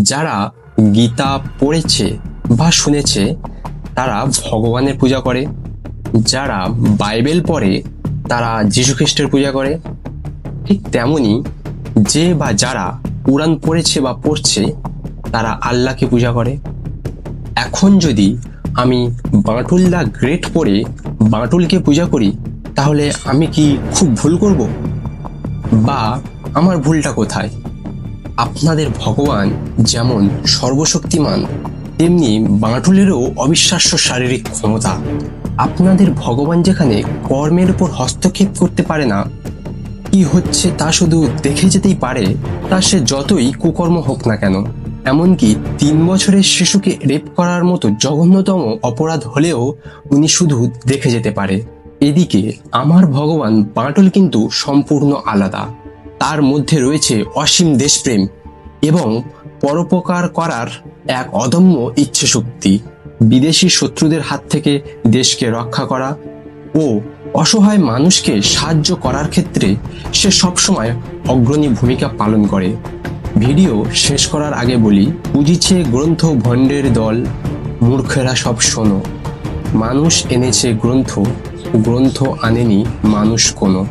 যারা গীতা পড়েছে বা শুনেছে তারা ভগবানের পূজা করে, যারা বাইবেল পড়ে তারা যীশু খ্রিস্টের পূজা করে। ঠিক তেমনি যে বা যারা কোরআন পড়েছে বা পড়ছে তারা আল্লাহকে পূজা করে। এখন যদি আমি বাঁটুল দ্য গ্রেট পড়ে বাঁটুলকে পূজা করি তাহলে আমি কি খুব ভুল করব? বা আমার ভুলটা কোথায়? আপনাদের ভগবান যেমন সর্বশক্তিমান তেমনি বাঁটুলেরও অবিশ্বাস্য শারীরিক ক্ষমতা। আপনাদের ভগবান যেখানে কর্মের উপর হস্তক্ষেপ করতে পারে না, কি হচ্ছে তা শুধু দেখে যেতেই পারে, তা সে যতই কুকর্ম হোক না কেন। এমনকি 3 বছরের শিশুকে রেপ করার মতো জঘন্যতম অপরাধ হলেও উনি শুধু দেখে যেতে পারে। এদিকে আমার ভগবান বাঁটুল কিন্তু সম্পূর্ণ আলাদা। তার মধ্যে রয়েছে অসীম দেশপ্রেম এবং পরোপকার করার এক অদম্য ইচ্ছে শক্তি। বিদেশি শত্রুদের হাত থেকে দেশকে রক্ষা করা ও অসহায় মানুষকে সাহায্য করার ক্ষেত্রে সে সবসময় অগ্রণী ভূমিকা পালন করে। ভিডিও শেষ করার আগে বলি, বুঝিছে গ্রন্থ ভণ্ডের দল, মূর্খেরা সব শোনো। মানুষ এনেছে গ্রন্থ, গ্রন্থ আনেনি মানুষ কোনো।